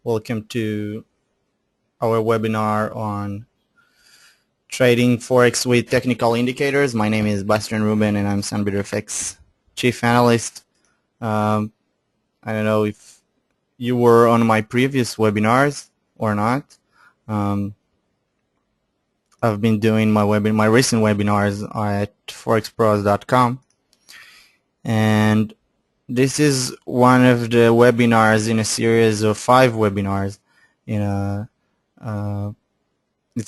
Welcome to our webinar on Trading Forex with Technical Indicators. My name is Bastian Ruben and I'm SunBidderFX Chief Analyst. I don't know if you were on my previous webinars or not. I've been doing my recent webinars at forexpros.com, and this is one of the webinars in a series of 5 webinars. It's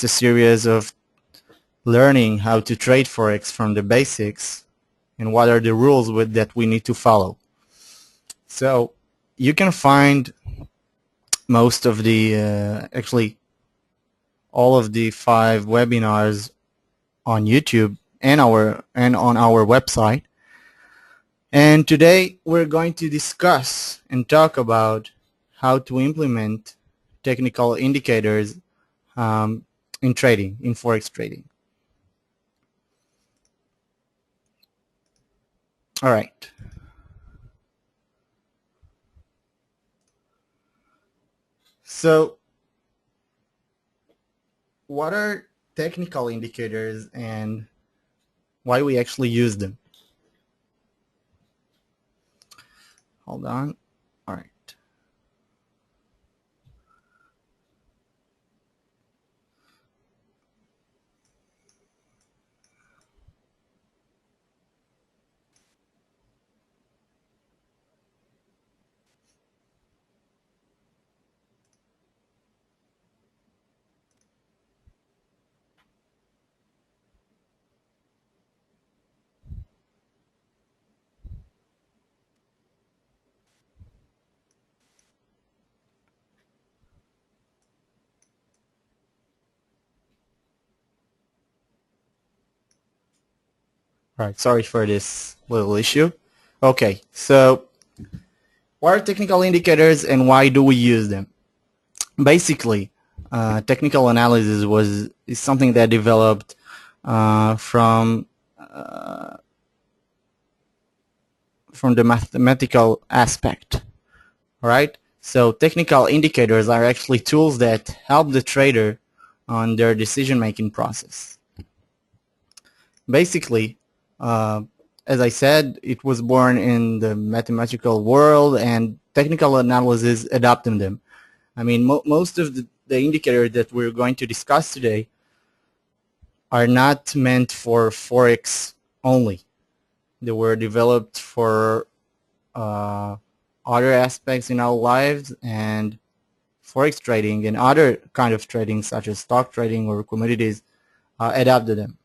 a series of learning how to trade Forex from the basics and what are the rules that we need to follow. So you can find most of the, actually all of the 5 webinars on YouTube and on our website. And today we're going to discuss and talk about how to implement technical indicators in trading, in Forex trading. All right. So what are technical indicators and why we actually use them? Hold on. All right. All right, sorry for this little issue. Okay, so what are technical indicators and why do we use them? Basically, technical analysis is something that developed from the mathematical aspect, right? So technical indicators are actually tools that help the trader on their decision-making process. Basically, as I said, it was born in the mathematical world and technical analysis adopted them. I mean, most of the indicators that we're going to discuss today are not meant for Forex only. They were developed for other aspects in our lives, and Forex trading and other kind of trading such as stock trading or commodities adopted them.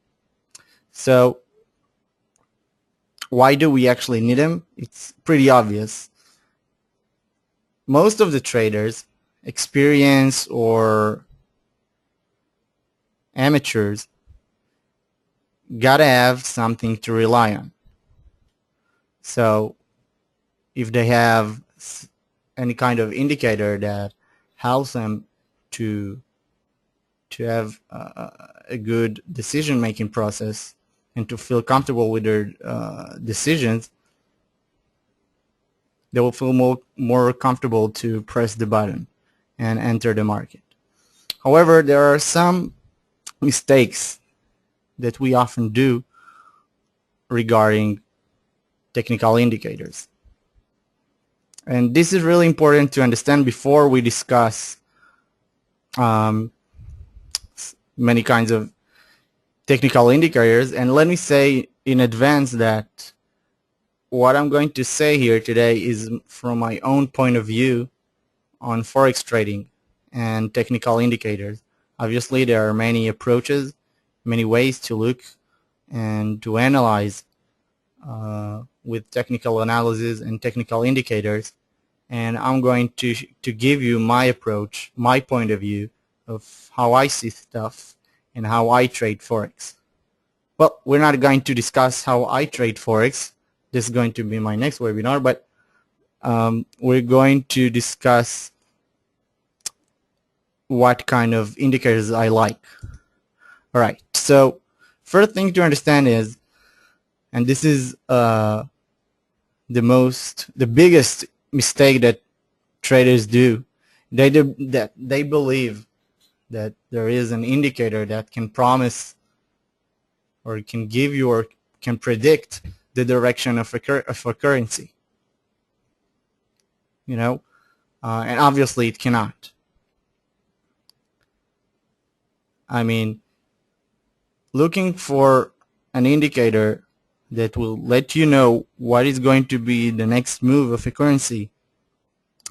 So why do we actually need them? It's pretty obvious. Most of the traders, experienced or amateurs, gotta have something to rely on. So if they have any kind of indicator that helps them to have a good decision-making process and to feel comfortable with their decisions, they will feel more comfortable to press the button and enter the market. However, there are some mistakes that we often do regarding technical indicators. And this is really important to understand before we discuss many kinds of technical indicators. And let me say in advance that what I'm going to say here today is from my own point of view on Forex trading and technical indicators. Obviously, there are many approaches, many ways to look and to analyze with technical analysis and technical indicators, and I'm going to give you my approach, my point of view of how I see stuff and how I trade Forex. Well, we're not going to discuss how I trade Forex. This is going to be my next webinar, but we're going to discuss what kind of indicators I like. All right, so first thing to understand is, and this is the biggest mistake that traders do, that they believe that there is an indicator that can promise or can give you or can predict the direction of a currency, you know, and obviously it cannot. I mean, looking for an indicator that will let you know what is going to be the next move of a currency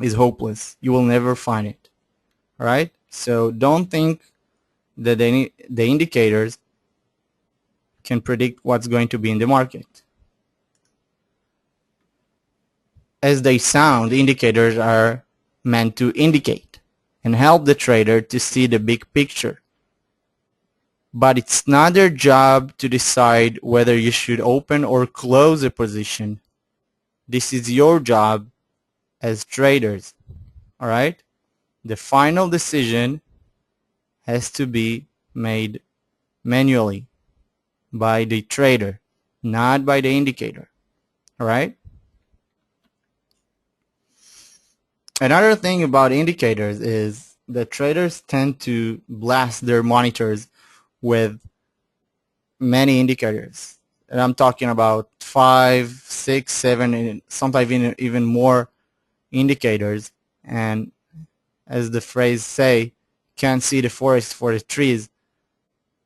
is hopeless. You will never find it. All right? So don't think that the indicators can predict what's going to be in the market. As they sound, indicators are meant to indicate and help the trader to see the big picture. But it's not their job to decide whether you should open or close a position. This is your job as traders. All right? The final decision has to be made manually by the trader, not by the indicator. All right? Another thing about indicators is that traders tend to blast their monitors with many indicators. And I'm talking about 5, 6, 7, and sometimes even more indicators. And as the phrase say, can't see the forest for the trees.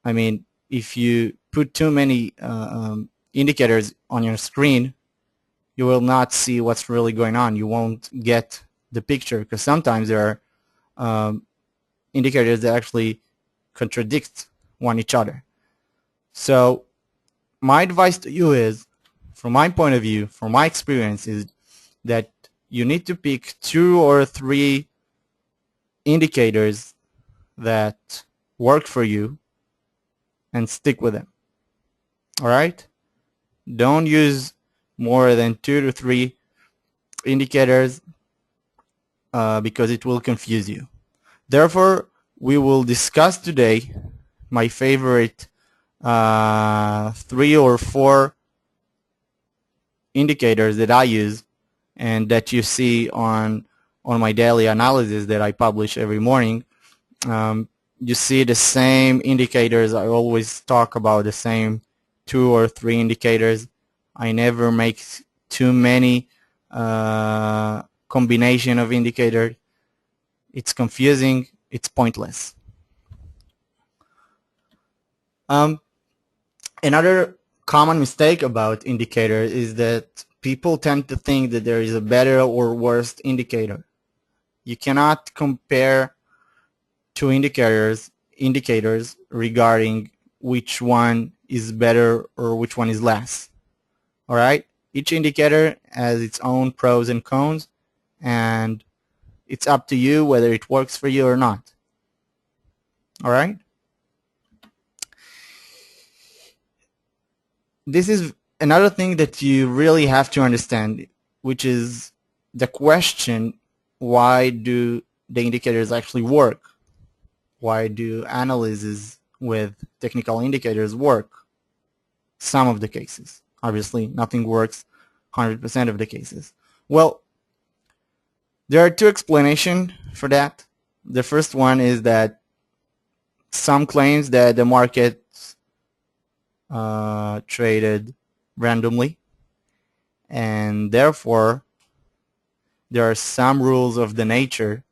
I mean, if you put too many indicators on your screen, you will not see what's really going on. You won't get the picture, because sometimes there are indicators that actually contradict one each other. So my advice to you is, from my point of view, from my experience, is that you need to pick 2 or 3 indicators that work for you and stick with them. All right? Don't use more than 2 to 3 indicators because it will confuse you. Therefore, we will discuss today my favorite 3 or 4 indicators that I use and that you see on my daily analysis that I publish every morning. You see the same indicators. I always talk about the same 2 or 3 indicators. I never make too many combination of indicators. It's confusing. It's pointless. Another common mistake about indicators is that people tend to think that there is a better or worse indicator. You cannot compare 2 indicators regarding which one is better or which one is less. All right? Each indicator has its own pros and cons, and it's up to you whether it works for you or not. All right? This is another thing that you really have to understand, which is the question, why do the indicators actually work? Why do analyses with technical indicators work? Some of the cases. Obviously, nothing works 100% of the cases. Well, there are 2 explanations for that. The first one is that some claims that the market traded randomly, and therefore there are some rules of the nature,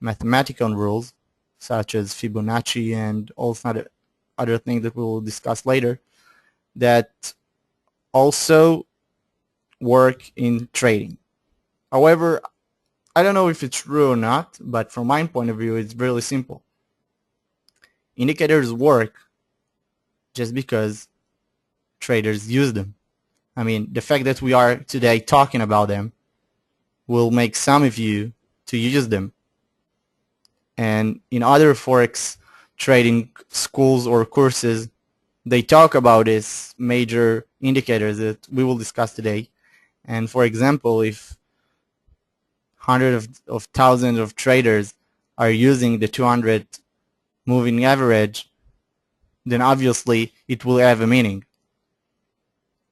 mathematical rules, such as Fibonacci and also other things that we will discuss later, that also work in trading. However, I don't know if it's true or not, but from my point of view, it's really simple. Indicators work just because traders use them. I mean, the fact that we are today talking about them will make some of you to use them. And in other Forex trading schools or courses, they talk about these major indicators that we will discuss today. And for example, if hundreds of thousands of traders are using the 200 moving average, then obviously it will have a meaning.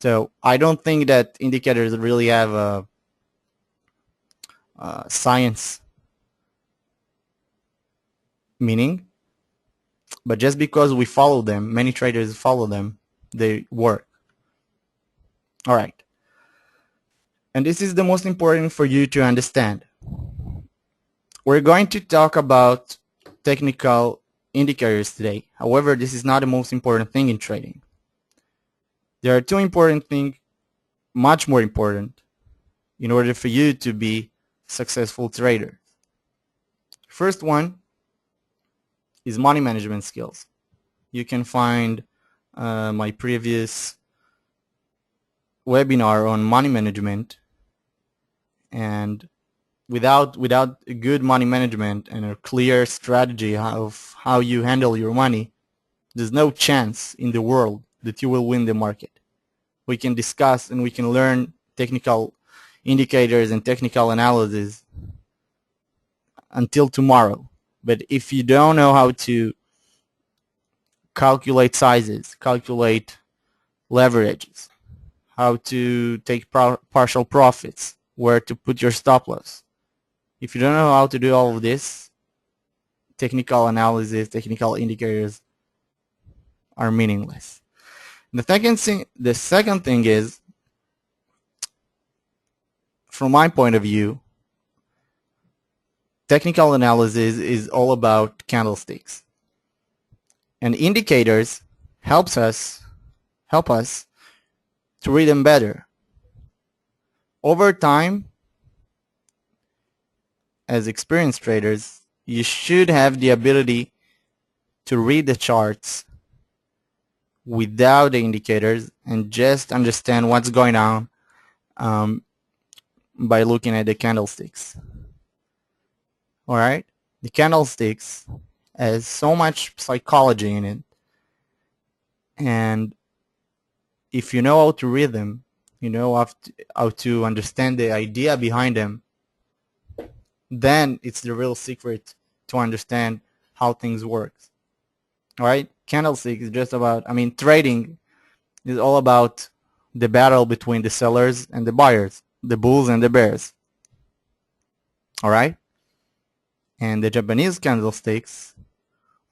So I don't think that indicators really have a science meaning, but just because we follow them, many traders follow them, they work. All right. And this is the most important for you to understand. We're going to talk about technical indicators today. However, this is not the most important thing in trading. There are two important things, much more important, in order for you to be a successful trader. First one is money management skills. You can find my previous webinar on money management, and without a good money management and a clear strategy of how you handle your money, there's no chance in the world that you will win the market. We can discuss and we can learn technical indicators and technical analysis until tomorrow. But if you don't know how to calculate sizes, calculate leverages, how to take partial profits, where to put your stop loss, if you don't know how to do all of this, technical analysis, technical indicators are meaningless. The second thing is, from my point of view, technical analysis is all about candlesticks. And indicators help us to read them better. Over time, as experienced traders, you should have the ability to read the charts without the indicators and just understand what's going on by looking at the candlesticks. All right? The candlesticks has so much psychology in it, and if you know how to read them, you know how to understand the idea behind them, then it's the real secret to understand how things work. All right? Candlestick is just about, trading is all about the battle between the sellers and the buyers, the bulls and the bears. All right? And the Japanese candlesticks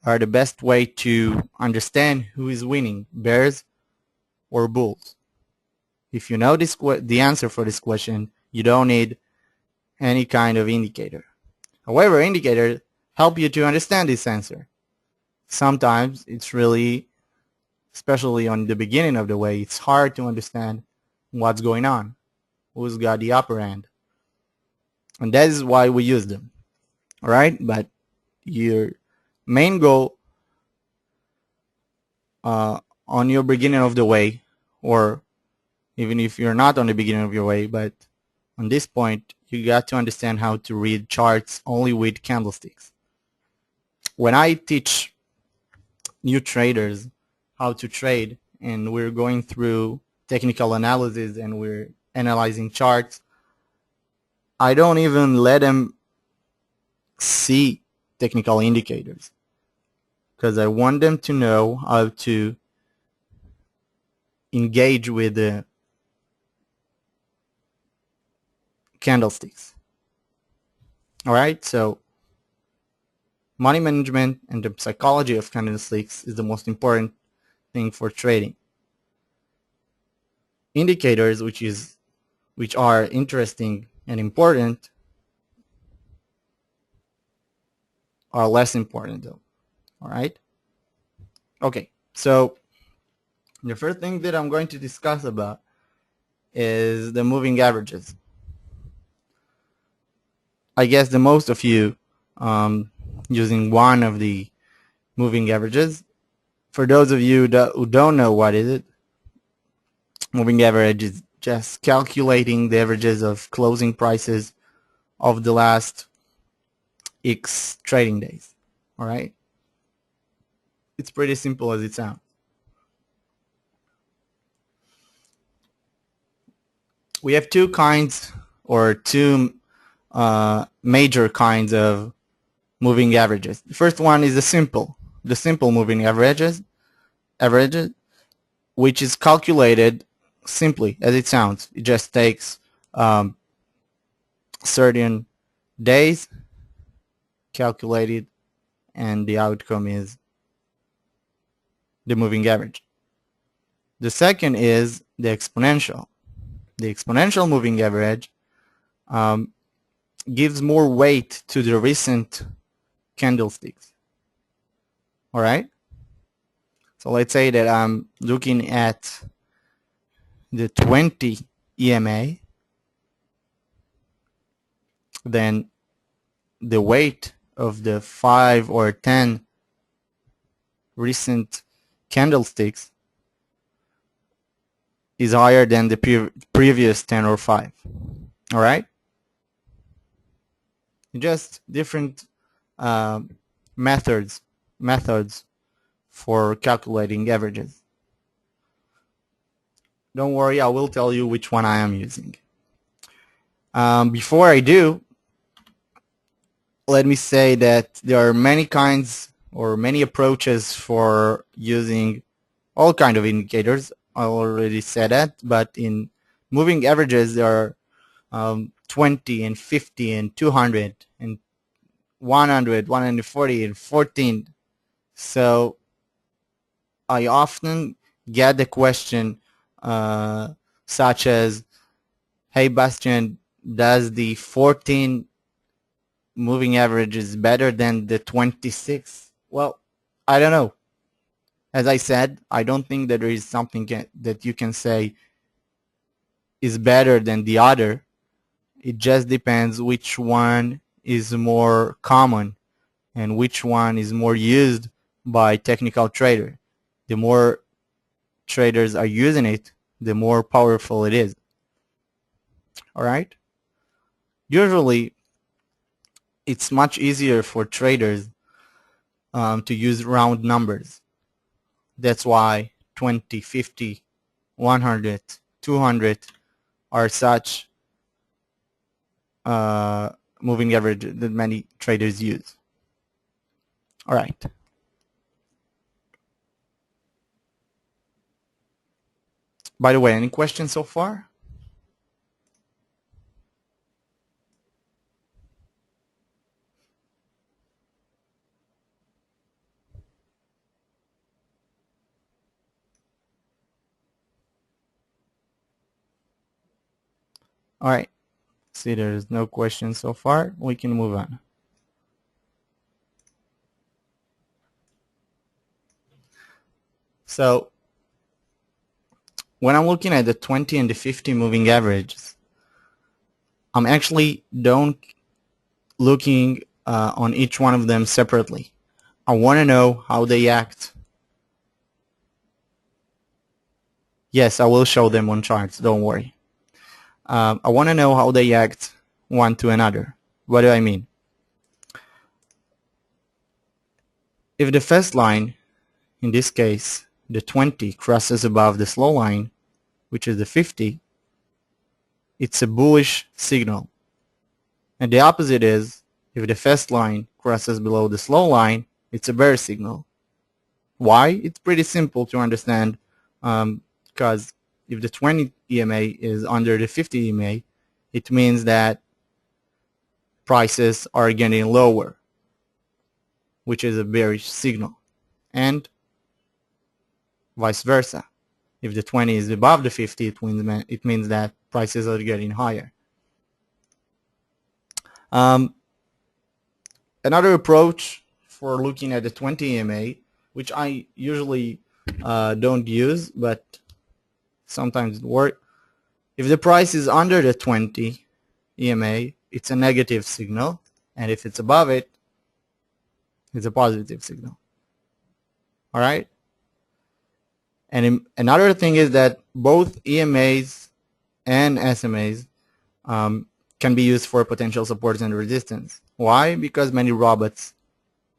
are the best way to understand who is winning, bears or bulls. If you know the answer for this question, you don't need any kind of indicator. However, indicators help you to understand this answer. Sometimes it's really, especially on the beginning of the way, it's hard to understand what's going on, who's got the upper hand. And that is why we use them. All right? But your main goal on your beginning of the way, or even if you're not on the beginning of your way, but on this point, you got to understand how to read charts only with candlesticks. When I teach new traders how to trade, and we're going through technical analysis and we're analyzing charts, I don't even let them see technical indicators, because I want them to know how to engage with the candlesticks. All right, so money management and the psychology of candlesticks is the most important thing for trading. Indicators, which are interesting and important, are less important though. All right? Okay, so the first thing that I'm going to discuss about is the moving averages. I guess the most of you using one of the moving averages. For those of you who don't know what is it, moving average is just calculating the averages of closing prices of the last X trading days. All right? It's pretty simple as it sounds. We have two kinds, or two major kinds of moving averages. The first one is the simple moving averages, which is calculated simply as it sounds. It just takes certain days, calculated and the outcome is the moving average. The second is the exponential. The exponential moving average gives more weight to the recent candlesticks. All right? So let's say that I'm looking at the 20 EMA, then the weight of the 5 or 10 recent candlesticks is higher than the previous 10 or 5. All right? Just different methods for calculating averages. Don't worry, I will tell you which one I am using. Before I do, let me say that there are many kinds or many approaches for using all kinds of indicators. I already said that, but in moving averages there are 20 and 50 and 200 and 100, 140 and 14. So I often get the question such as, hey Bastian, does the 14 moving average is better than the 26? Well, I don't know. As I said, I don't think that there is something that you can say is better than the other. It just depends which one is more common and which one is more used by technical trader. The more traders are using it, the more powerful it is. All right? Usually, it's much easier for traders to use round numbers. That's why 20, 50, 100, 200 are such moving average that many traders use. All right. By the way, any questions so far? All right. See, there's no questions so far. We can move on. So when I'm looking at the 20 and the 50 moving averages, I'm actually don't looking on each one of them separately. I want to know how they act. Yes, I will show them on charts. Don't worry. I want to know how they act one to another. What do I mean? If the first line, in this case, the 20 crosses above the slow line, which is the 50, it's a bullish signal. And the opposite is, if the first line crosses below the slow line, it's a bear signal. Why? It's pretty simple to understand, because if the 20 EMA is under the 50 EMA, it means that prices are getting lower, which is a bearish signal. And vice versa. If the 20 is above the 50, it means that prices are getting higher. Another approach for looking at the 20 EMA, which I usually don't use, but sometimes it works. If the price is under the 20 EMA, it's a negative signal, and if it's above it, it's a positive signal. All right? And another thing is that both EMAs and SMAs can be used for potential supports and resistance. Why? Because many robots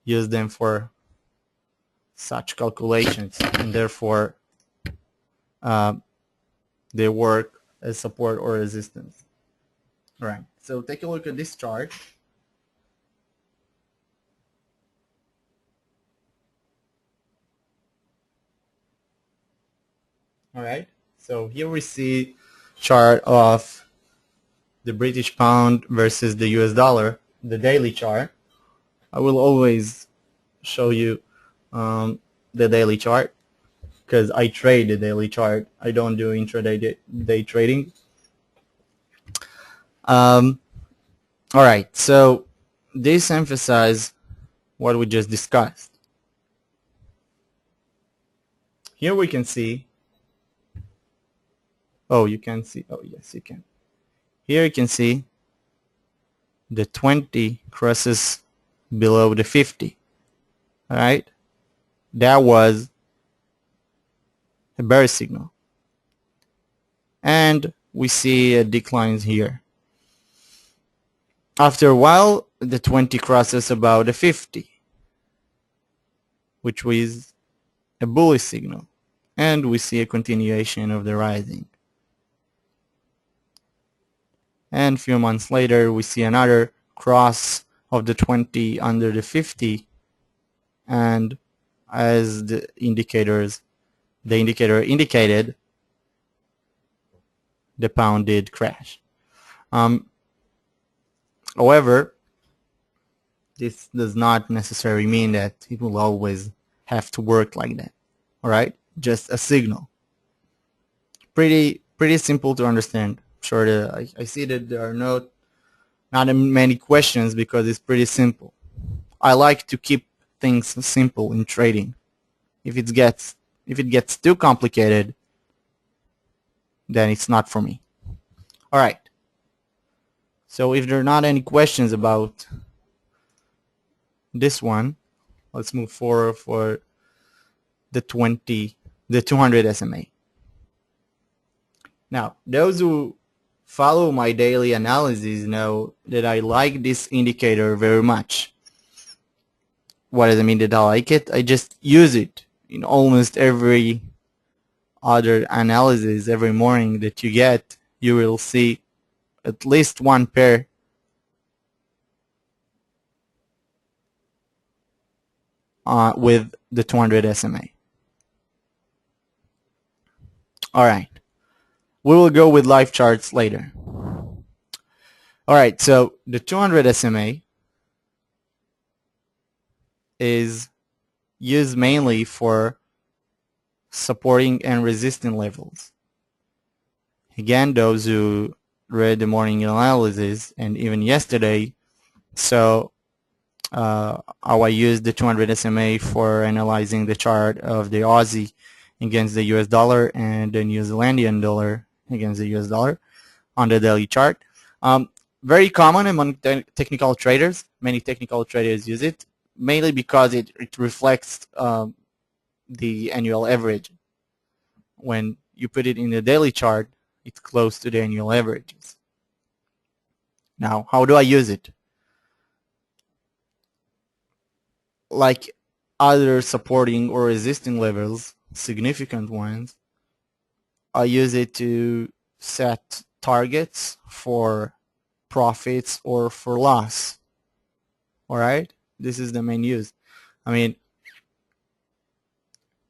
use them for such calculations, and therefore they work as support or resistance. All right, so take a look at this chart. All right, so here we see chart of the British pound versus the US dollar, the daily chart. I will always show you the daily chart, because I trade the daily chart. I don't do intraday day trading. All right, so this emphasizes what we just discussed. Here we can see, oh, you can see, oh yes, you can. Here you can see the 20 crosses below the 50. All right, that was a bearish signal, and we see a decline here. After a while, the 20 crosses about the 50, which was a bullish signal, and we see a continuation of the rising. And a few months later, we see another cross of the 20 under the 50, and as the indicator indicated, the pound did crash. However, this does not necessarily mean that it will always have to work like that. All right, just a signal. Pretty simple to understand. Sure, I see that there are not many questions because it's pretty simple. I like to keep things simple in trading. If it gets too complicated, then it's not for me. All right. So if there are not any questions about this one, let's move forward for the 200 SMA. Now, those who follow my daily analysis know that I like this indicator very much. What does it mean that I like it? I just use it in almost every other analysis. Every morning that you get, you will see at least one pair with the 200 SMA. All right. We will go with live charts later. All right, so the 200 SMA is used mainly for supporting and resisting levels. Again, those who read the morning analysis and even yesterday saw how I used the 200 SMA for analyzing the chart of the Aussie against the US dollar and the New Zealandian dollar against the US dollar on the daily chart. Very common among technical traders. Many technical traders use it, mainly because it reflects the annual average. When you put it in the daily chart, it's close to the annual averages. Now, how do I use it? Like other supporting or resisting levels, significant ones, I use it to set targets for profits or for loss. All right, this is the main use. I mean,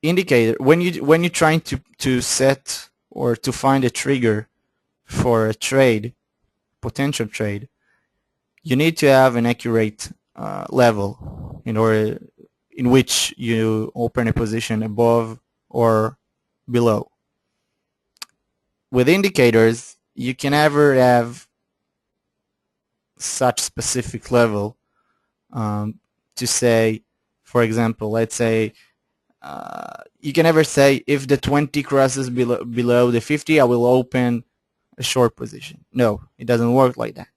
indicator, when you're trying to set or to find a trigger for a trade, potential trade, you need to have an accurate level in which you open a position above or below. With indicators, you can never have such specific level to say, for example, let's say you can never say if the 20 crosses below the 50, I will open a short position. No, it doesn't work like that.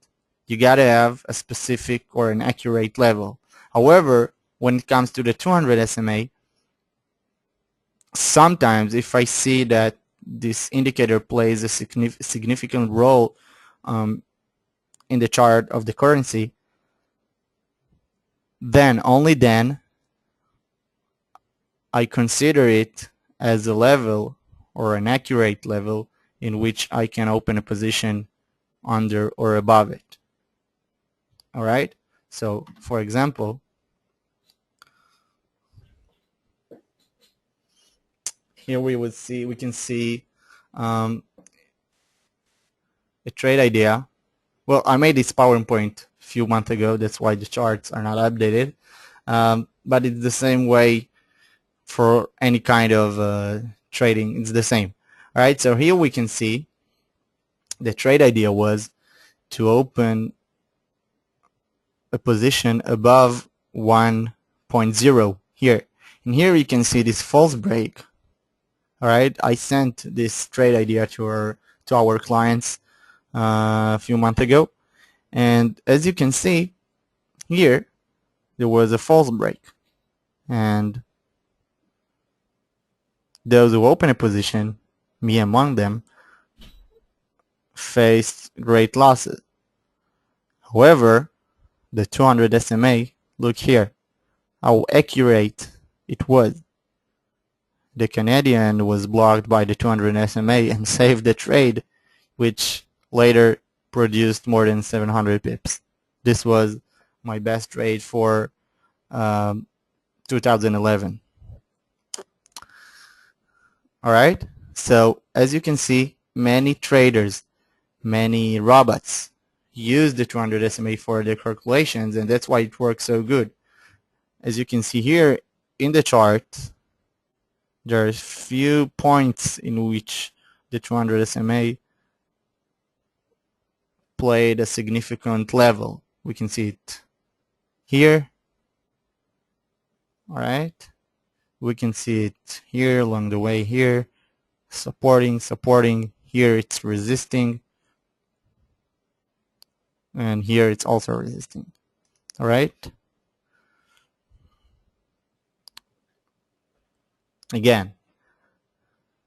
You gotta have a specific or an accurate level. However, when it comes to the 200 SMA, sometimes if I see that this indicator plays a significant role in the chart of the currency, then only then I consider it as a level or an accurate level in which I can open a position under or above it. All right, so for example, here we can see a trade idea. Well, I made this PowerPoint a few months ago. That's why the charts are not updated. but it's the same way for any kind of trading. It's the same. All right, so here we can see the trade idea was to open a position above 1.0 here. And here you can see this false break. All right, I sent this trade idea to our clients a few months ago, and as you can see here, there was a false break, and those who open a position, me among them, faced great losses. However, the 200 SMA, look here how accurate it was. The Canadian was blocked by the 200 SMA and saved the trade, which later produced more than 700 pips. This was my best trade for 2011. Alright, so as you can see, many traders, many robots use the 200 SMA for their calculations, and that's why it works so good. As you can see here in the chart, there are few points in which the 200 SMA played a significant level. We can see it here. Alright, we can see it here along the way here, supporting, here it's resisting, and here it's also resisting. Alright, again,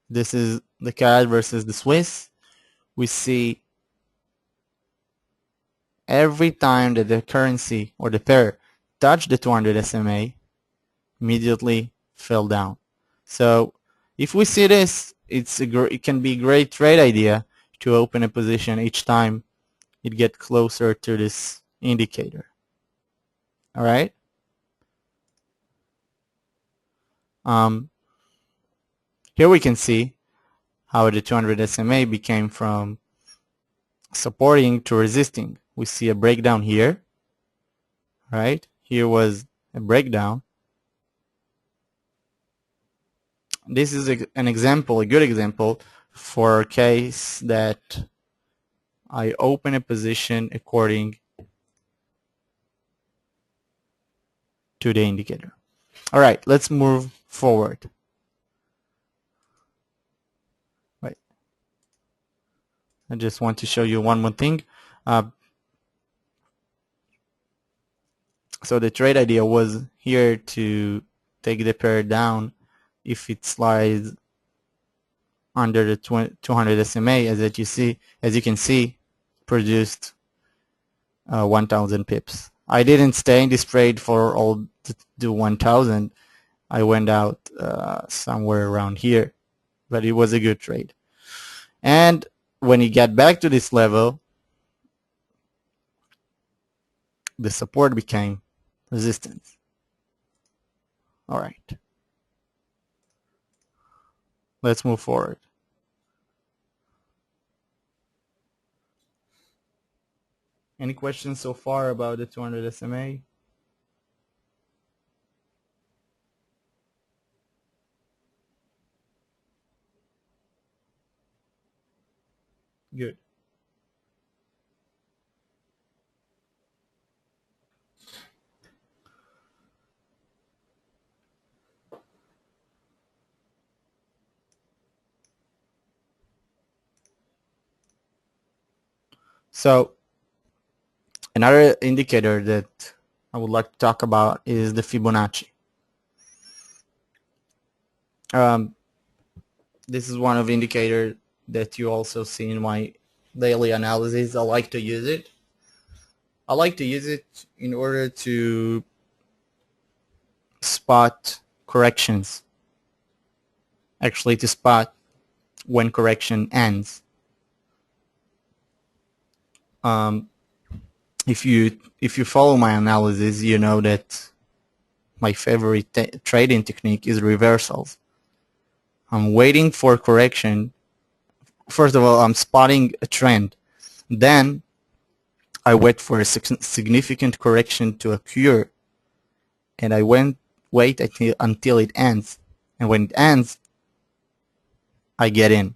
this is the CAD versus the Swiss. We see every time that the currency or the pair touched the 200 SMA, immediately fell down. So if we see this, it can be a great trade idea to open a position each time it gets closer to this indicator. All right. Here we can see how the 200 SMA became from supporting to resisting. We see a breakdown here. Right? Here was a breakdown. This is an example, a good example for a case that I open a position according to the indicator. All right, let's move forward. Right. I just want to show you one more thing. So the trade idea was here to take the pair down if it slides under the 200 SMA, as you can see, produced 1,000 pips. I didn't stay in this trade for all the 1,000. I went out somewhere around here, but it was a good trade. And when you get back to this level, the support became resistance. All right. Let's move forward. Any questions so far about the 200 SMA? Good. So another indicator that I would like to talk about is the Fibonacci. This is one of the indicators that you also see in my daily analysis. I like to use it. I like to use it in order to spot corrections. Actually, to spot when correction ends. If you follow my analysis, you know that my favorite trading technique is reversals. I'm waiting for correction. First of all, I'm spotting a trend. Then I wait for a significant correction to occur, and I wait until it ends, and when it ends, I get in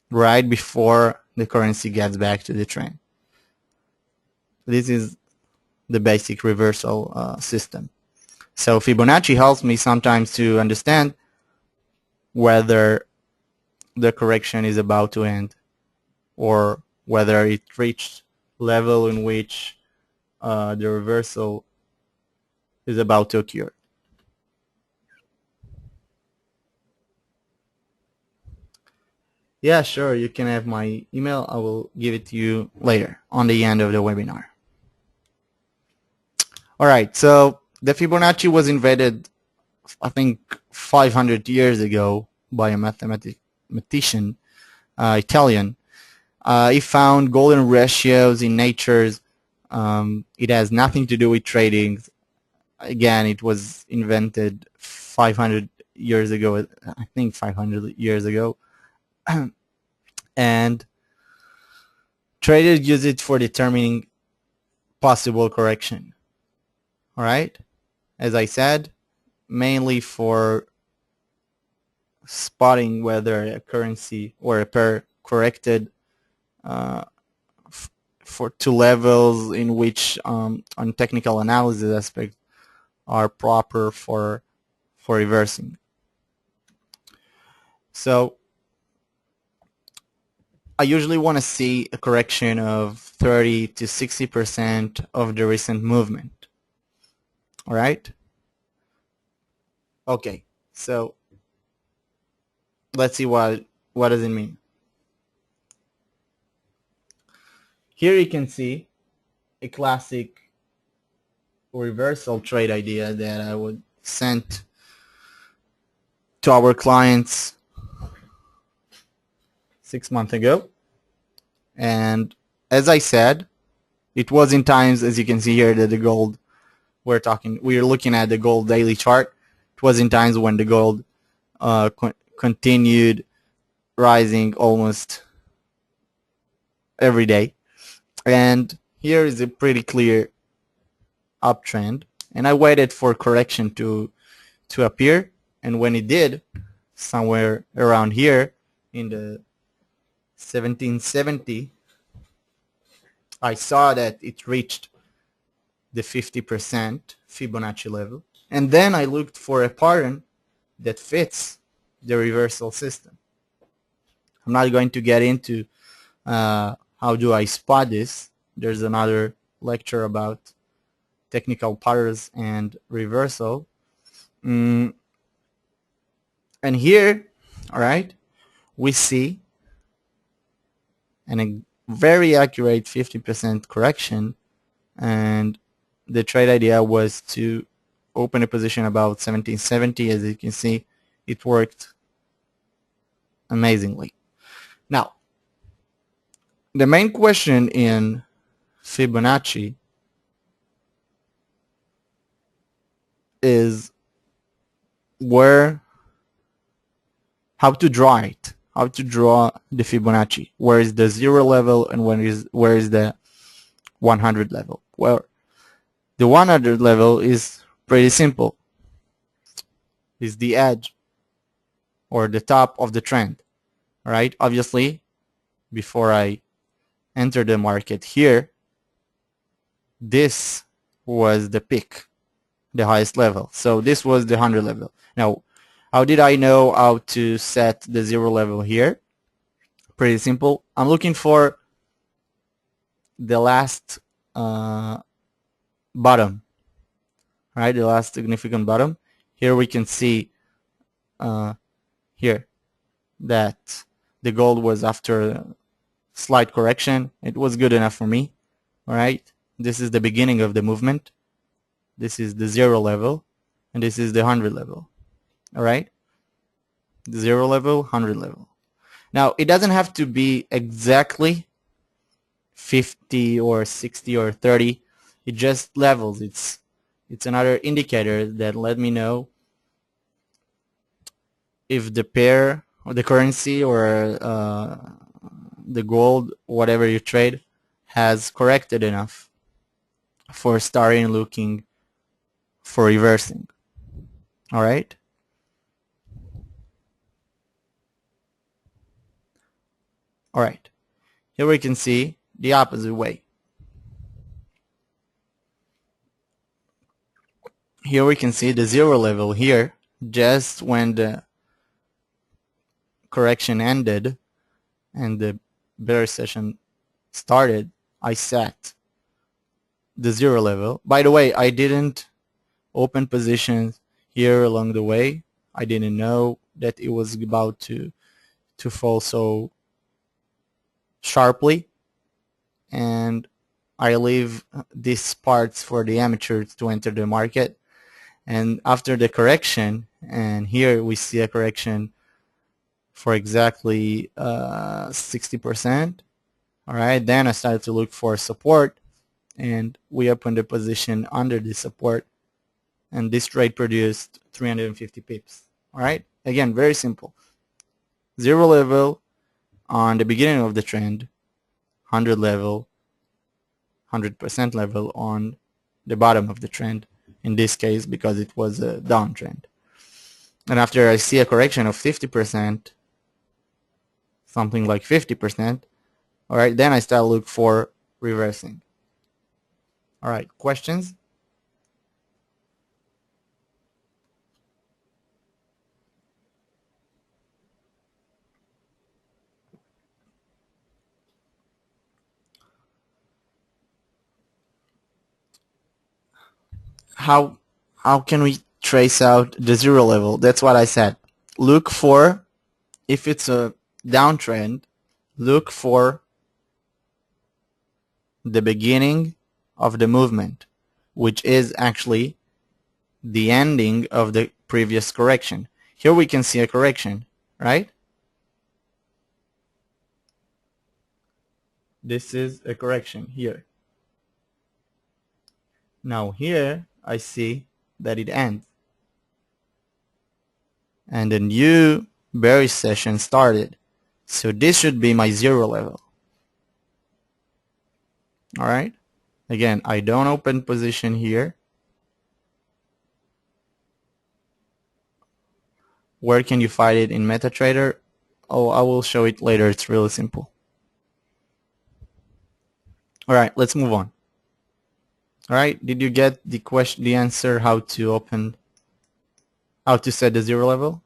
right before the currency gets back to the trend. This is the basic reversal system. So Fibonacci helps me sometimes to understand whether the correction is about to end or whether it reached level in which the reversal is about to occur. Yeah, sure, you can have my email. I will give it to you later on the end of the webinar. Alright, so the Fibonacci was invented, I think, 500 years ago by a mathematician, Italian. He found golden ratios in nature. It has nothing to do with trading. Again, it was invented 500 years ago, I think 500 years ago. And traders use it for determining possible correction. All right? As I said, mainly for spotting whether a currency or a pair corrected to levels in which on technical analysis aspect are proper for reversing. So I usually want to see a correction of 30 to 60% of the recent movement. All right? Okay, so let's see what does it mean. Here you can see a classic reversal trade idea that I would send to our clients 6 months ago. And as I said, it was in times, as you can see here, that the gold, we're looking at the gold daily chart. It was in times when the gold continued rising almost every day. And here is a pretty clear uptrend. And I waited for correction to appear. And when it did, somewhere around here in the 1770, I saw that it reached the 50% Fibonacci level. And then I looked for a pattern that fits the reversal system. I'm not going to get into how do I spot this. There's another lecture about technical patterns and reversal. And here, all right, we see a very accurate 50% correction, and the trade idea was to open a position about 1770. As you can see, it worked amazingly. Now, the main question in Fibonacci is how to draw it, how to draw the Fibonacci. Where is the 0 level and where is the 100 level? Well, the 100 level is pretty simple. It's the edge or the top of the trend, right? Obviously, before I enter the market here, this was the peak, the highest level. So this was the 100 level. Now, how did I know how to set the 0 level here? Pretty simple. I'm looking for the last bottom, right? The last significant bottom. Here we can see here that the gold was after a slight correction. It was good enough for me. All right. This is the beginning of the movement. This is the 0 level, and this is the 100 level. All right. The 0 level, 100 level. Now, it doesn't have to be exactly 50 or 60 or 30. It just levels. It's another indicator that let me know if the pair or the currency or the gold, whatever you trade, has corrected enough for starting looking for reversing. All right. All right. Here we can see the opposite way. Here we can see the zero level here just when the correction ended and the bear session started. I set the zero level. By the way, I didn't open positions here along the way. I didn't know that it was about to fall so sharply, and I leave these parts for the amateurs to enter the market. And after the correction, and here we see a correction for exactly 60%. All right, then I started to look for support, and we opened the position under the support, and this trade produced 350 pips. All right, again, very simple. Zero level on the beginning of the trend, 100 level, 100% level on the bottom of the trend, in this case because it was a downtrend. And after I see a correction of 50%, something like 50%, all right, then I start to look for reversing. All right, questions? How can we trace out the zero level? That's what I said. Look for, if it's a downtrend, look for the beginning of the movement, which is actually the ending of the previous correction. Here we can see a correction, right? This is a correction here. Now here I see that it ends, and a new bearish session started. So this should be my zero level. All right. Again, I don't open position here. Where can you find it in MetaTrader? Oh, I will show it later. It's really simple. All right, let's move on. All right, did you get the question, the answer how to set the zero level?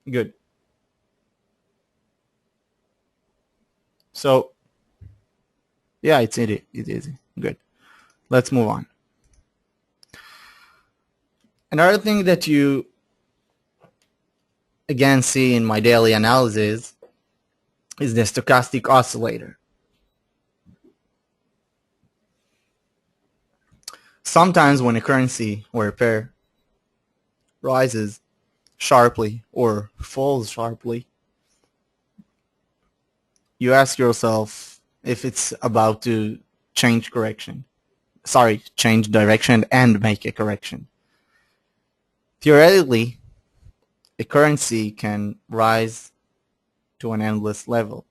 Good. So, yeah, it's easy. It's easy. Good. Let's move on. Another thing that you again see in my daily analysis is the stochastic oscillator. Sometimes when a currency or a pair rises sharply or falls sharply, you ask yourself if it's about to change direction and make a correction. Theoretically, a currency can rise to an endless level.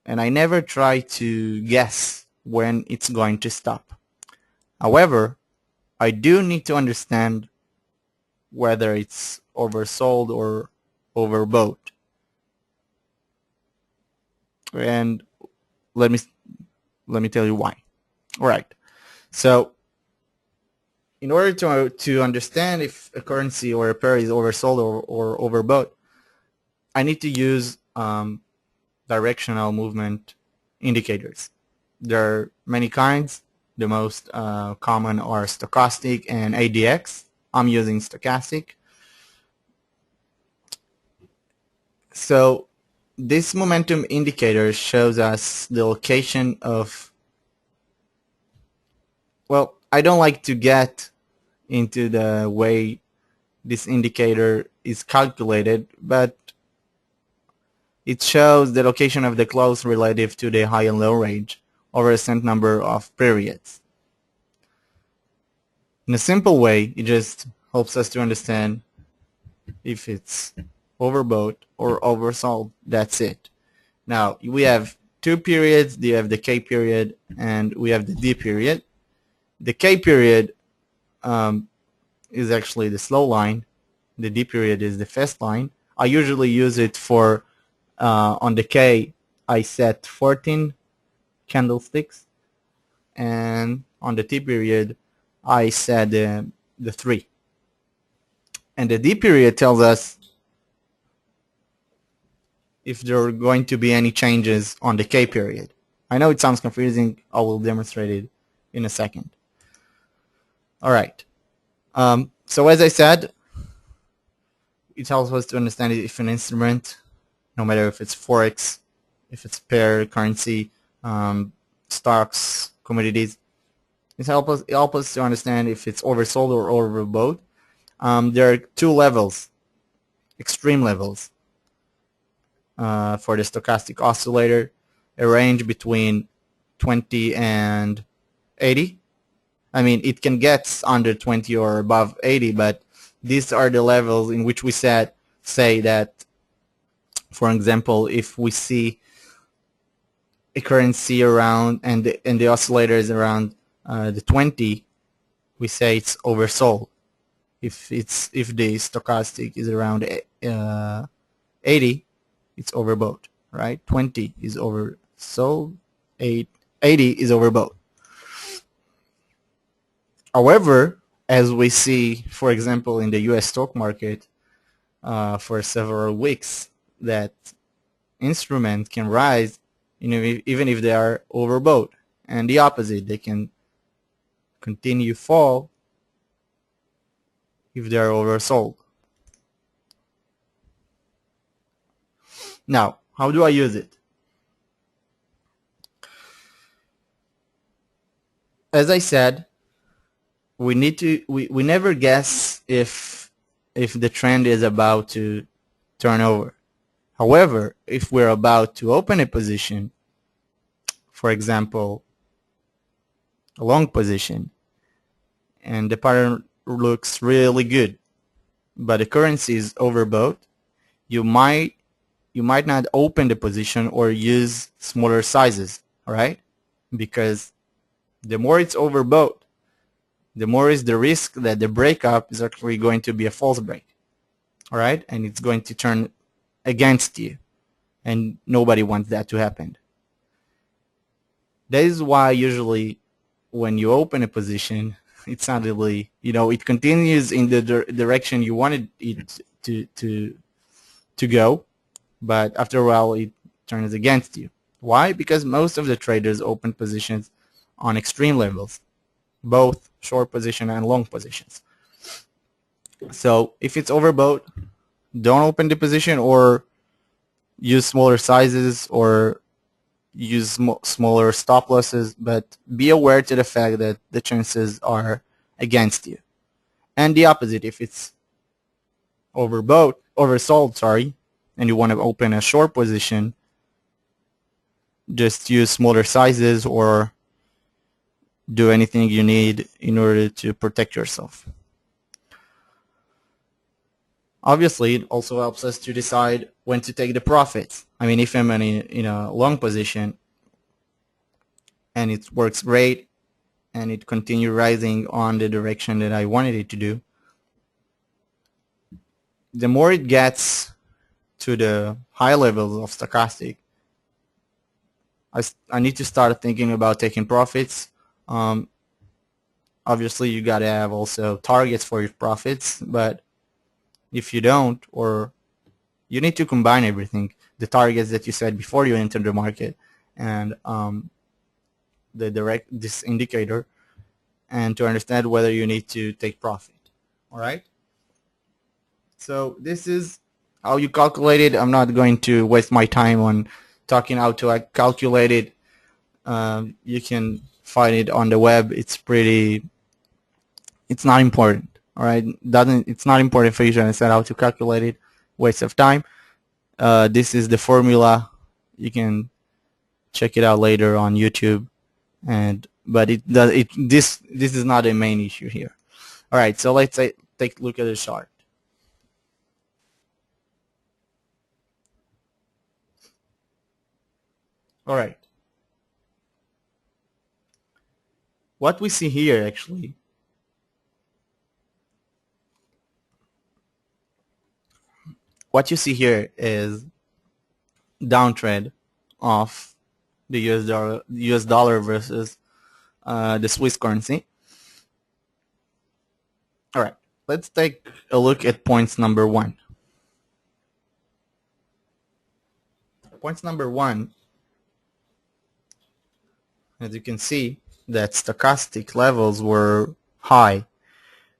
And I never try to guess when it's going to stop. However, I do need to understand whether it's oversold or overbought. And let me tell you why. All right. So in order to understand if a currency or a pair is oversold or overbought, I need to use directional movement indicators. There are many kinds. The most common are stochastic and ADX. I'm using stochastic. So this momentum indicator shows us the location of, well, I don't like to get into the way this indicator is calculated, but it shows the location of the close relative to the high and low range over a set number of periods. In a simple way, you just helps us to understand if it's overbought or oversold. That's it. Now we have two periods. You have the K period and we have the D period. The K period is actually the slow line. The D period is the fast line. I usually use it for on the K I set 14 candlesticks, and on the T period I set the 3. And the D period tells us if there are going to be any changes on the K period. I know it sounds confusing. I will demonstrate it in a second. Alright. So as I said, it helps us to understand if an instrument, no matter if it's Forex, if it's pair, currency, stocks, commodities, it helps us to understand if it's oversold or overbought. There are two levels, extreme levels, for the stochastic oscillator, a range between 20 and 80. I mean, it can get under 20 or above 80, but these are the levels in which we say that, for example, if we see a currency around and the oscillator is around the 20, we say it's oversold. If the stochastic is around 80, it's overbought, right? 20 is oversold, 80 is overbought. However, as we see, for example, in the US stock market for several weeks, that instrument can rise even if they are overbought, and the opposite, they can continue fall if they are oversold. Now, how do I use it? As I said, we never guess if the trend is about to turn over. However, if we're about to open a position, for example, a long position, and the pattern looks really good, but the currency is overbought, you might not open the position or use smaller sizes, all right? Because the more it's overbought, the more is the risk that the breakup is actually going to be a false break, all right? And it's going to turn against you, and nobody wants that to happen. That is why usually when you open a position, it's suddenly, it continues in the direction you wanted it to go, but after a while it turns against you. Why? Because most of the traders open positions on extreme levels, both short position and long positions. So if it's overbought, don't open the position or use smaller sizes or use smaller stop losses, but be aware to the fact that the chances are against you. And the opposite, if it's oversold, and you want to open a short position, just use smaller sizes or do anything you need in order to protect yourself. Obviously, it also helps us to decide when to take the profits. I mean, if I'm in a long position and it works great and it continues rising on the direction that I wanted it to do, the more it gets to the high levels of stochastic, I need to start thinking about taking profits. Obviously, you got to have also targets for your profits, but if you don't, or you need to combine everything, the targets that you set before you enter the market and this indicator, and to understand whether you need to take profit. All right? So this is how you calculate it. I'm not going to waste my time on talking how to calculate it. You can find it on the web. It's not important. All right, it's not important for you to understand how to calculate it. Waste of time. This is the formula. You can check it out later on YouTube, but this is not the main issue here. All right, so let's take a look at the chart. All right. What we see here actually, what you see here is downtrend of the US dollar versus the Swiss currency. All right, let's take a look at points number one. Points number one, as you can see, that stochastic levels were high,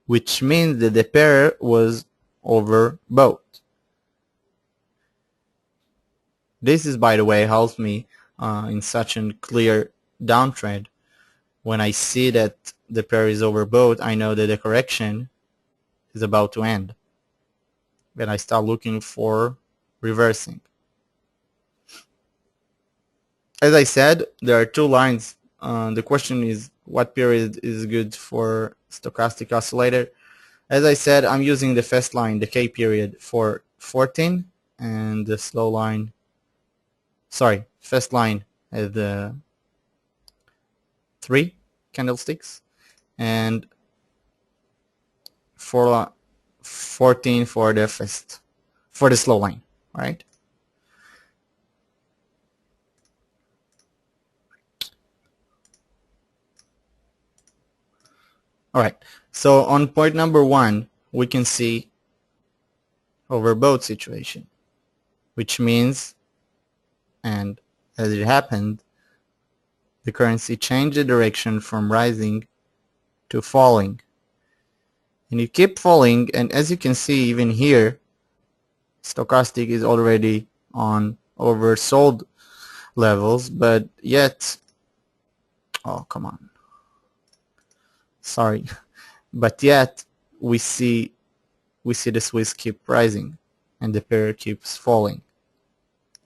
which means that the pair was overbought. This is, by the way, helps me in such a clear downtrend. When I see that the pair is overbought, I know that the correction is about to end. Then I start looking for reversing. As I said, there are two lines. The question is what period is good for stochastic oscillator. As I said, I'm using the fast line, the K period, for 14, and the slow line, fast line at the 3 candlesticks, and for 14 for the slow line, right? All right, so on point number one, we can see overbought situation, which means, and as it happened, the currency changed the direction from rising to falling. And it keep falling, and as you can see even here, stochastic is already on oversold levels, but yet, oh come on, sorry, but yet we see the Swiss keep rising and the pair keeps falling.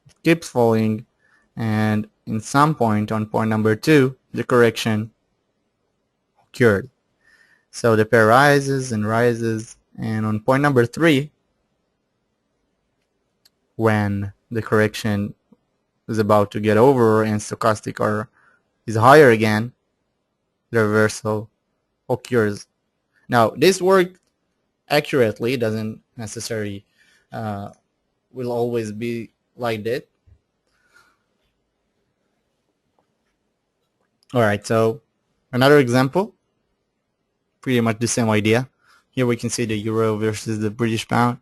It keeps falling, and in some point, on point number two, the correction occurred. So the pair rises and rises, and on point number three, when the correction is about to get over and stochastic is higher again, the reversal occurs. Now this worked accurately, doesn't necessarily will always be like that. Alright, so another example, pretty much the same idea. Here we can see the euro versus the British pound.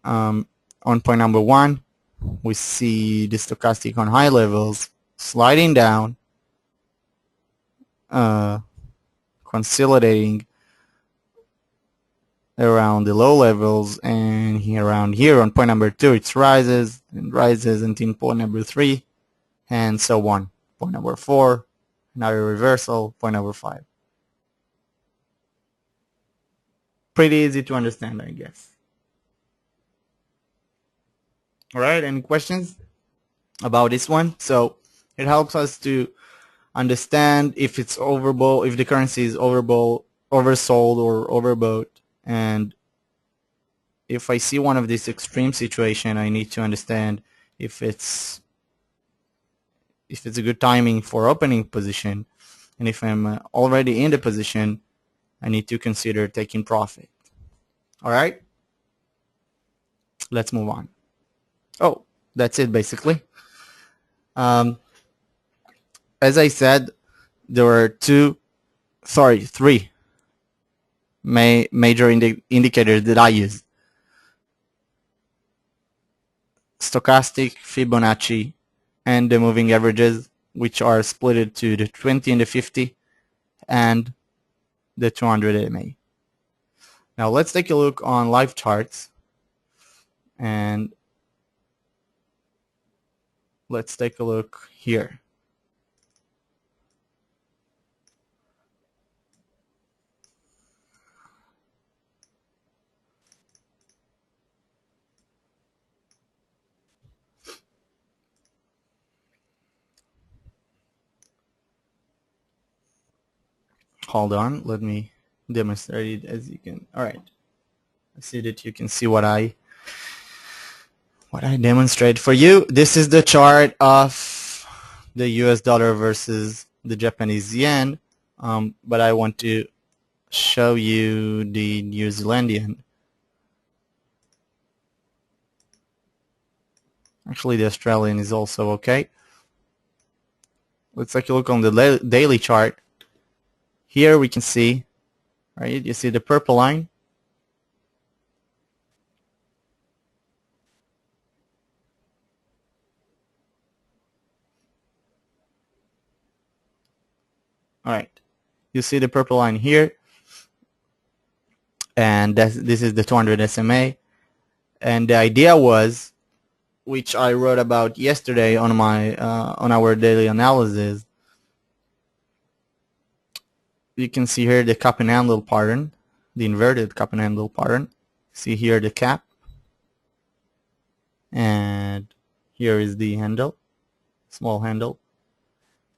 On point number one, we see the stochastic on high levels sliding down, consolidating around the low levels, and here around here on point number two it rises and rises until point number three, and so on. Point number four, another reversal, point number five. Pretty easy to understand, I guess. Alright, any questions about this one? So it helps us to understand if it's overbought, if the currency is overbought, oversold, or overbought. And if I see one of these extreme situation, I need to understand if it's a good timing for opening position, and if I'm already in the position, I need to consider taking profit. All right, let's move on. Oh, that's it basically. As I said, there were three major indicators that I use: stochastic, Fibonacci, and the moving averages, which are split to the 20 and the 50 and the 200 MA. Now let's take a look on live charts, and let's take a look here. Hold on, let me demonstrate it as you can. All right. I see that you can see what I demonstrate for you. This is the chart of the US dollar versus the Japanese yen, but I want to show you the New Zealandian. Actually, the Australian is also okay. Let's take a look on the daily chart. Here we can see, right? You see the purple line. All right. You see the purple line here, and this is the 200 SMA. And the idea was, which I wrote about yesterday on my on our daily analysis. You can see here the cup and handle pattern, the inverted cup and handle pattern. See here the cap, and here is the handle, small handle.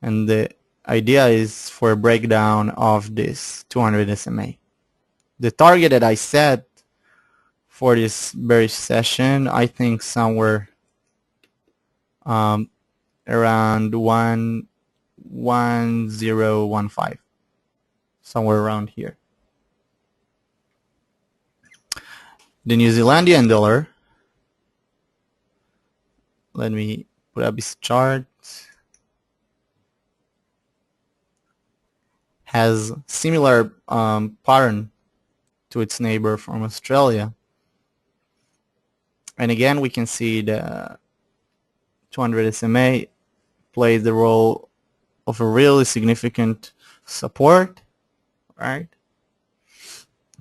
And the idea is for a breakdown of this 200 SMA. The target that I set for this bearish session, I think somewhere around 1015, somewhere around here. The New Zealandian dollar, let me put up this chart, has similar pattern to its neighbor from Australia. And again, we can see the 200 SMA plays the role of a really significant support, right?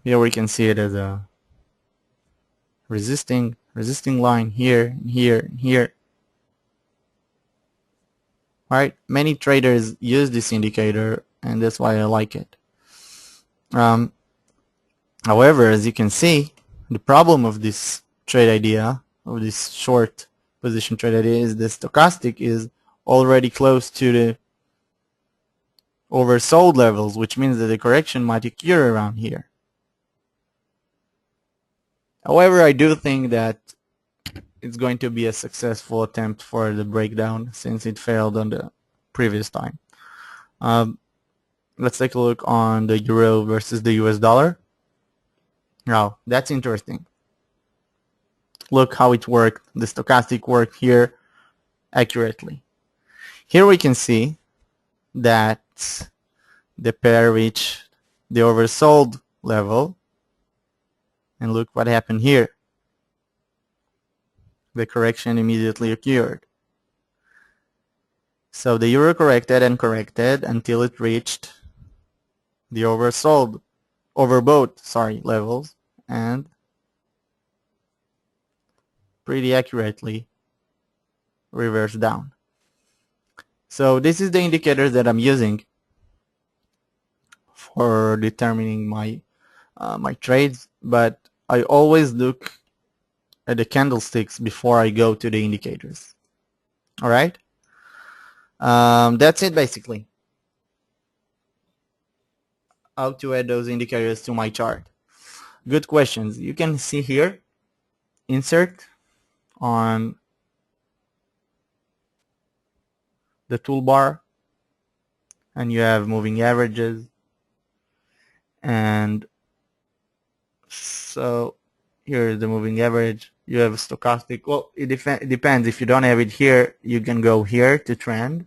Here we can see it as a resisting line here, here, here. Right? Many traders use this indicator, and that's why I like it. However, as you can see, the problem of this trade idea, of this short position trade idea, is the stochastic is already close to the oversold levels, which means that the correction might occur around here. However, I do think that it's going to be a successful attempt for the breakdown since it failed on the previous time. Let's take a look on the euro versus the US dollar. Now, that's interesting. Look how it worked. The stochastic worked here accurately. Here we can see that the pair reached the oversold level, and look what happened here. The correction immediately occurred. So the euro corrected and corrected until it reached the overbought levels, and pretty accurately reversed down. So this is the indicator that I'm using for determining my my trades, but I always look at the candlesticks before I go to the indicators. All right, that's it basically. How to add those indicators to my chart? Good questions. You can see here, insert on the toolbar, and you have moving averages, and so here is the moving average. You have a stochastic. Well, it depends. If you don't have it here, you can go here to trend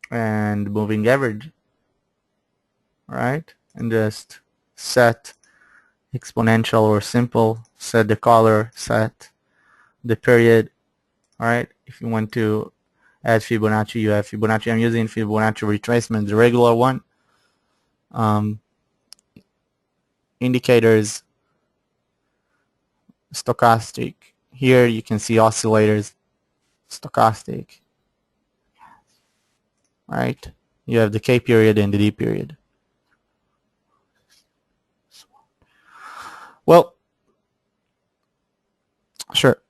and moving average, right? And just set exponential or simple, set the color, set the period. All right, if you want to add Fibonacci, you have Fibonacci. I'm using Fibonacci Retracement, the regular one. Indicators, stochastic. Here you can see oscillators, stochastic. Right? You have the K period and the D period. Well, sure.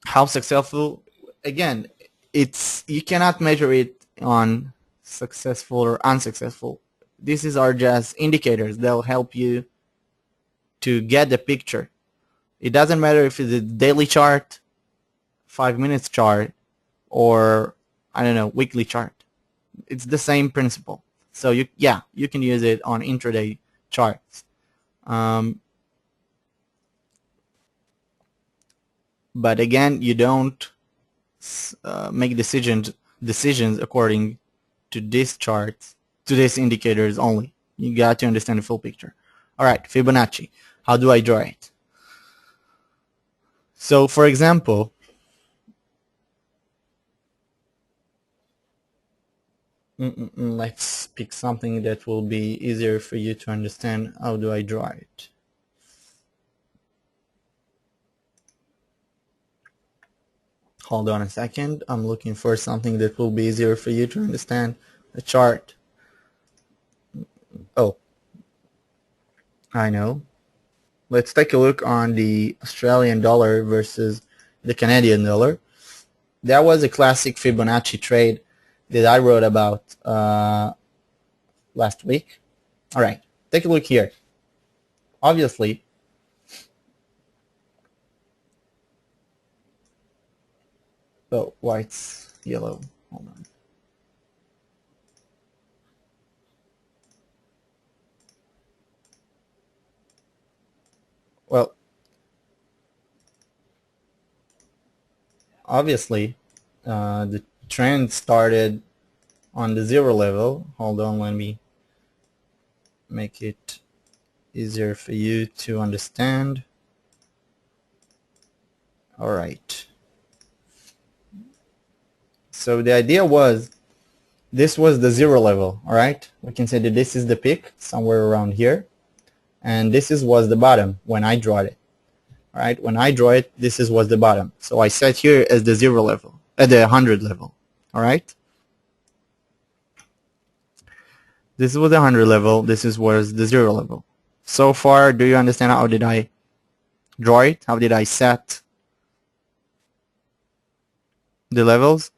How successful? Again, you cannot measure it on successful or unsuccessful. These are just indicators. They'll help you to get the picture. It doesn't matter if it's a daily chart, 5 minutes chart, or I don't know, weekly chart. It's the same principle. So you can use it on intraday charts. But again, you don't make decisions according to these charts, to these indicators only. You got to understand the full picture. All right, Fibonacci. How do I draw it? So, for example, let's pick something that will be easier for you to understand. How do I draw it? Hold on a second. I'm looking for something that will be easier for you to understand the chart. Oh, I know. Let's take a look on the Australian dollar versus the Canadian dollar. That was a classic Fibonacci trade that I wrote about last week. All right, take a look here. Obviously, oh, white's yellow. Hold on. Well, obviously, the trend started on the zero level. Hold on, let me make it easier for you to understand. All right. So the idea was, this was the zero level, all right? We can say that this is the peak, somewhere around here. And this was the bottom when I draw it. All right, when I draw it, this was the bottom. So I set here as the zero level, at the 100 level. All right. This was the 100 level. This was the zero level. So far, do you understand how did I draw it? How did I set the levels?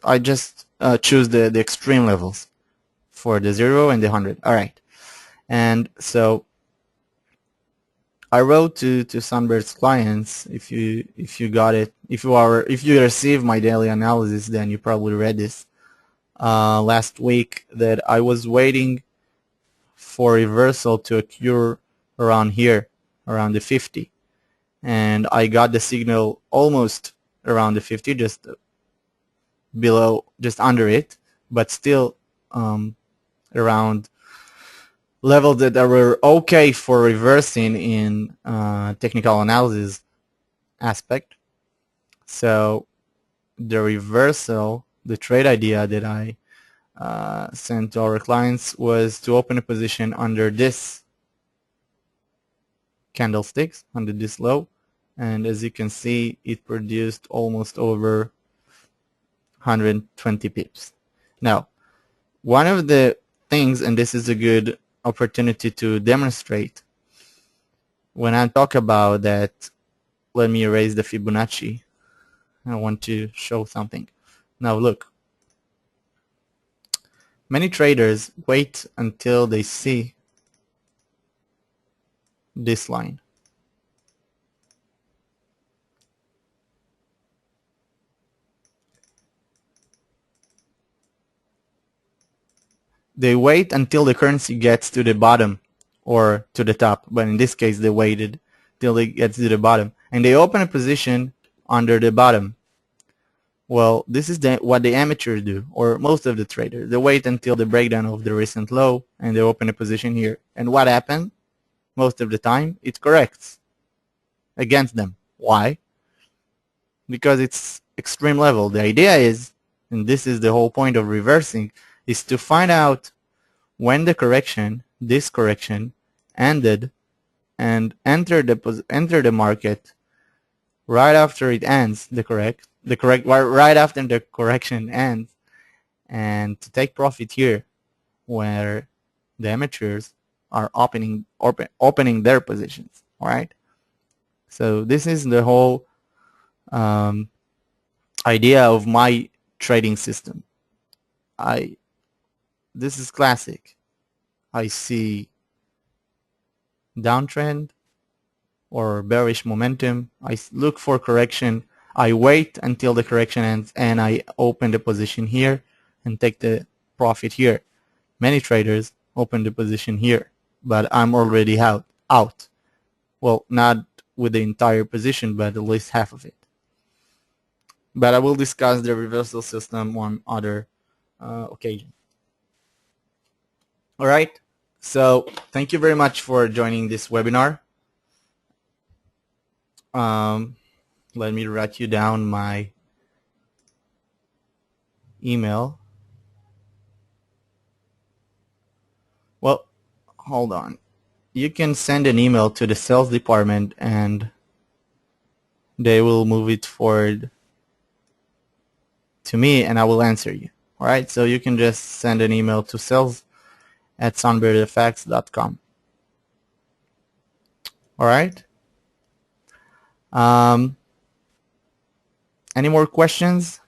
I just choose the extreme levels for the 0 and the 100. All right. And so I wrote to Sunbird's clients. If you got it, if you receive my daily analysis, then you probably read this last week, that I was waiting for reversal to occur around here, around the 50, and I got the signal almost around the 50, just below, just under it, but still around levels that were okay for reversing in technical analysis aspect. So the reversal, the trade idea that I sent to our clients was to open a position under this candlesticks, under this low, and as you can see, it produced almost over 120 pips. Now, one of the things, and this is a good opportunity to demonstrate, when I talk about that, let me erase the Fibonacci. I want to show something. Now look, many traders wait until they see this line. They wait until the currency gets to the bottom or to the top, but in this case they waited till it gets to the bottom, and they open a position under the bottom. Well, this is what the amateurs do, or most of the traders. They wait until the breakdown of the recent low and they open a position here. And what happened? Most of the time, it corrects against them. Why? Because it's extreme level. The idea is, and this is the whole point of reversing, is to find out when the correction, this correction, ended, and enter the market right after it ends, right after the correction ends, and to take profit here, where the amateurs are opening their positions. All right. So this is the whole idea of my trading system. This is classic. I see downtrend or bearish momentum. I look for correction. I wait until the correction ends and I open the position here and take the profit here. Many traders open the position here, but I'm already out. Well, not with the entire position, but at least half of it. But I will discuss the reversal system on other occasion. All right. So thank you very much for joining this webinar. Let me write you down my email. Well, hold on. You can send an email to the sales department and they will move it forward to me and I will answer you. All right. So you can just send an email to sales@sunbirdfx.com. All right. Any more questions?